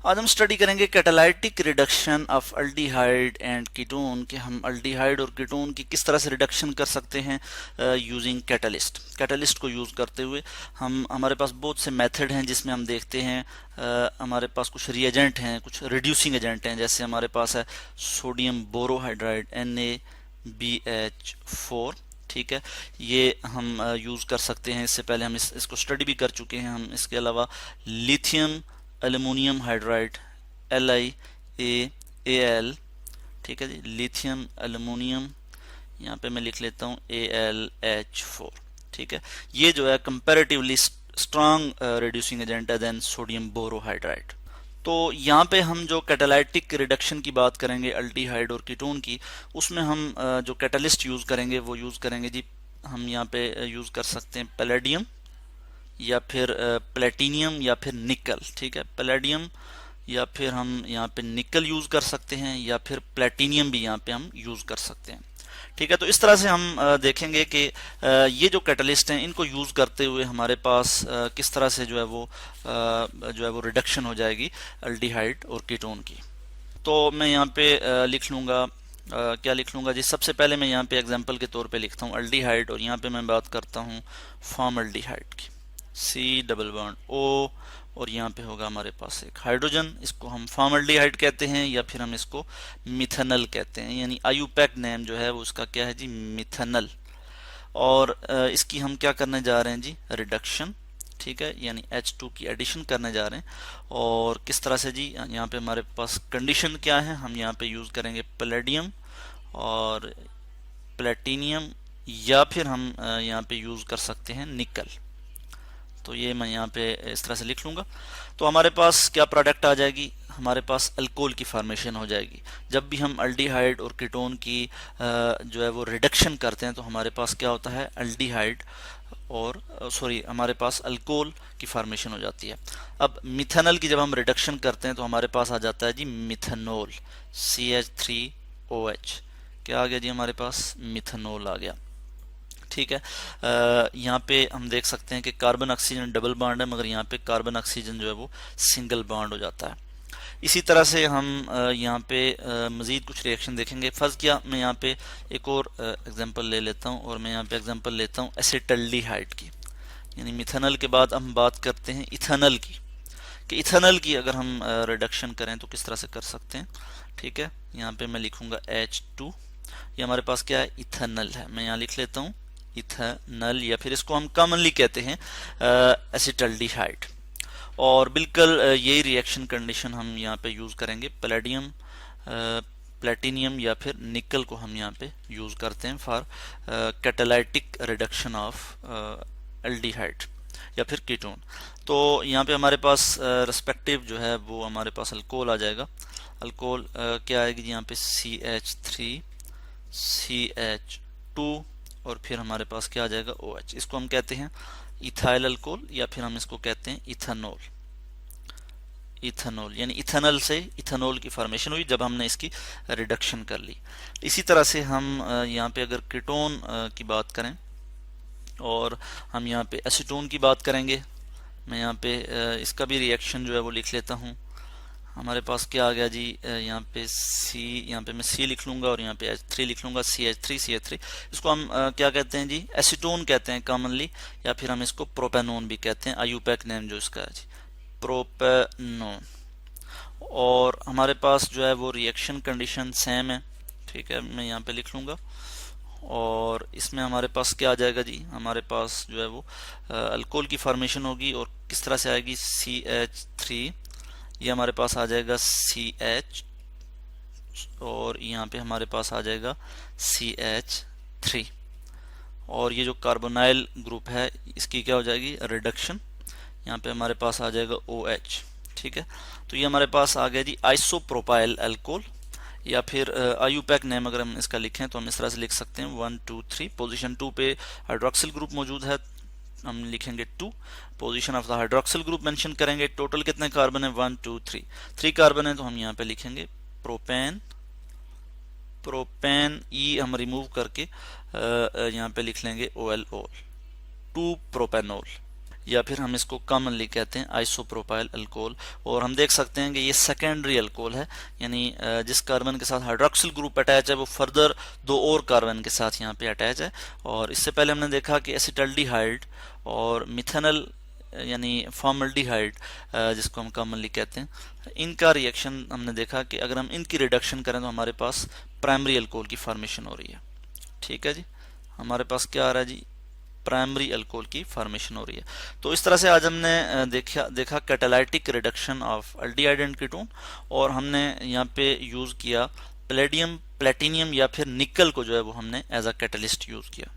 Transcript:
आज हम स्टडी करेंगे catalytic reduction of aldehyde and ketone कि हम अल्डिहाइड और कीटोन की किस तरह से रिडक्शन कर सकते हैं यूजिंग कैटलिस्ट। कैटलिस्ट को यूज़ करते हुए हमारे पास बहुत से मेथड हैं जिसमें हम देखते हैं हमारे पास कुछ रिएजेंट हैं, कुछ रिड्यूसिंग एजेंट हैं। जैसे हमारे पास है सोडियम बोरोहाइड्राइड NaBH4, ठीक है, ये हम यूज़ कर सकते हैं। इससे पहले हम इसको स्टडी भी कर चुके हैं। हम इसके अलावा लिथियम एल्युमिनियम हाइड्राइड LiAAl, ठीक है जी, लिथियम एल्युमिनियम, यहाँ पे मैं लिख लेता हूँ AlH4, ठीक है। ये जो है कंपैरेटिवली स्ट्रॉन्ग रिड्यूसिंग एजेंट है देन सोडियम बोरोहाइड्राइड। तो यहाँ पे हम जो कैटालाइटिक रिडक्शन की बात करेंगे अल्डिहाइड और कीटोन की, उसमें हम जो कैटलिस्ट यूज़ करेंगे वो यूज़ करेंगे जी, हम यहाँ पे यूज़ कर सकते हैं पैलेडियम या फिर प्लेटिनियम या फिर निकल, ठीक है। पैलेडियम या फिर हम यहाँ पे निकल यूज़ कर सकते हैं या फिर प्लेटिनियम भी यहाँ पे हम यूज़ कर सकते हैं, ठीक है। तो इस तरह से हम देखेंगे कि ये जो कैटलिस्ट हैं इनको यूज़ करते हुए हमारे पास किस तरह से जो है वो रिडक्शन हो जाएगी अल्डिहाइड और कीटोन की। तो मैं यहाँ पे लिख लूँगा, क्या लिख लूँगा जी, सबसे पहले मैं यहाँ पे एग्जांपल के तौर पे लिखता हूँ अल्डिहाइड और यहाँ पे मैं बात करता हूँ फॉर्मल्डिहाइड की, C+O, और यहाँ पे होगा हमारे पास एक हाइड्रोजन, इसको हम फॉर्मल्डिहाइड कहते हैं या फिर हम इसको मिथेनल कहते हैं, यानी आयुपैक नेम जो है वो उसका क्या है जी, मिथेनल। और इसकी हम क्या करने जा रहे हैं जी, रिडक्शन, ठीक है, यानी H2 की एडिशन करने जा रहे हैं। और किस तरह से जी, यहाँ पे हमारे पास कंडीशन क्या है, हम यहाँ पे यूज़ करेंगे पैलेडियम और प्लेटिनियम या फिर हम यहाँ पे यूज़ कर सकते हैं निकल। तो ये मैं यहाँ पे इस तरह से लिख लूँगा। तो हमारे पास क्या प्रोडक्ट आ जाएगी, हमारे पास अल्कोहल की फॉर्मेशन हो जाएगी। जब भी हम अल्डिहाइड और कीटोन की जो है वो रिडक्शन करते हैं तो हमारे पास क्या होता है, अल्डिहाइड और हमारे पास अल्कोहल की फॉर्मेशन हो जाती है। अब मिथेनल की जब हम रिडक्शन करते हैं तो हमारे पास आ जाता है जी मिथेनॉल, CH3OH। क्या आ गया जी, हमारे पास मिथेनॉल आ गया, ठीक है। यहाँ पे हम देख सकते हैं कि कार्बन ऑक्सीजन डबल बॉन्ड है, मगर यहाँ पे कार्बन ऑक्सीजन जो है वो सिंगल बॉन्ड हो जाता है। इसी तरह से हम यहाँ पे मज़ीद कुछ रिएक्शन देखेंगे। फर्ज किया मैं यहाँ पे एक और एग्जांपल ले लेता हूँ और मैं यहाँ पे एग्जांपल लेता हूँ एसिटल्डिहाइड की, यानी मिथेनल के बाद हम बात करते हैं इथेनल की, कि इथेनल की अगर हम रिडक्शन करें तो किस तरह से कर सकते हैं, ठीक है। यहाँ पे मैं लिखूंगा H2, ये हमारे पास क्या है, इथेनल है। मैं यहाँ लिख लेता हूँ इथेनल या फिर इसको हम कॉमनली कहते हैं एसिटल्डिहाइड। और बिल्कुल यही रिएक्शन कंडीशन हम यहाँ पे यूज़ करेंगे, पैलेडियम, प्लेटिनियम या फिर निकल को हम यहाँ पे यूज़ करते हैं for catalytic reduction of aldehyde या फिर कीटोन। तो यहाँ पे हमारे पास रेस्पेक्टिव जो है वो हमारे पास अल्कोहल आ जाएगा। अल्कोहल क्या आएगी यहाँ पे, CH3, CH2 और फिर हमारे पास क्या आ जाएगा, OH। इसको हम कहते हैं इथाइल अल्कोहल या फिर हम इसको कहते हैं इथेनॉल। इथेनॉल यानी इथेनॉल से इथेनॉल की फॉर्मेशन हुई जब हमने इसकी रिडक्शन कर ली। इसी तरह से हम यहाँ पे अगर कीटोन की बात करें और हम यहाँ पे एसीटोन की बात करेंगे, मैं यहाँ पे इसका भी रिएक्शन जो है वो लिख लेता हूँ। हमारे पास क्या आ गया जी, यहाँ पे यहाँ पे मैं C लिख लूँगा और यहाँ पे H3 लिख लूँगा, CH3। इसको हम क्या कहते हैं जी, एसीटोन कहते हैं कॉमनली, या फिर हम इसको प्रोपेनोन भी कहते हैं, आयुपैक नेम जो इसका है जी, प्रोपेनोन। और हमारे पास जो है वो रिएक्शन कंडीशन सेम है, ठीक है, मैं यहाँ पे लिख लूँगा। और इसमें हमारे पास क्या आ जाएगा जी, हमारे पास जो है वो अल्कोहल की फॉर्मेशन होगी और किस तरह से आएगी, CH3, ये हमारे पास आ जाएगा CH और यहाँ पे हमारे पास आ जाएगा CH3। और ये जो कार्बोनाइल ग्रुप है इसकी क्या हो जाएगी, रिडक्शन, यहाँ पे हमारे पास आ जाएगा OH, ठीक है। तो ये हमारे पास आ गया जी आइसोप्रोपाइल अल्कोहल या फिर आयुपैक नेम अगर हम इसका लिखें तो हम इस तरह से लिख सकते हैं 1 2 3। पोजीशन 2 पे हाइड्रोक्सिल ग्रुप मौजूद है, हम लिखेंगे 2। Position of the hydroxyl group mention करेंगे। टोटल कितने कार्बन है, 1 2 3 कार्बन है, तो हम यहाँ पे लिखेंगे प्रोपेन। प्रोपेन ई हम रिमूव करके यहाँ पे लिख लेंगे OL 2 प्रोपेनॉल। या फिर हम इसको कॉमनली कहते हैं आइसोप्रोपाइल अल्कोहल। और हम देख सकते हैं कि ये सेकेंडरी अल्कोहल है, यानी जिस कार्बन के साथ हाइड्रोक्सिल ग्रुप अटैच है वो फर्दर दो और कार्बन के साथ यहाँ पे अटैच है। और इससे पहले हमने देखा कि एसिटल्डिहाइड और मिथेनल यानी फॉर्मल्डिहाइड जिसको हम कॉमनली कहते हैं, इनका रिएक्शन हमने देखा कि अगर हम इनकी रिडक्शन करें तो हमारे पास प्राइमरी अल्कोहल की फॉर्मेशन हो रही है। ठीक है जी, हमारे पास क्या आ रहा है जी, प्राइमरी अल्कोहल की फॉर्मेशन हो रही है। तो इस तरह से आज हमने देखा catalytic reduction of aldehyde and ketone, और हमने यहाँ पे यूज किया पैलेडियम, प्लेटिनियम या फिर निकल को जो है वो हमने एज अ कैटलिस्ट यूज किया।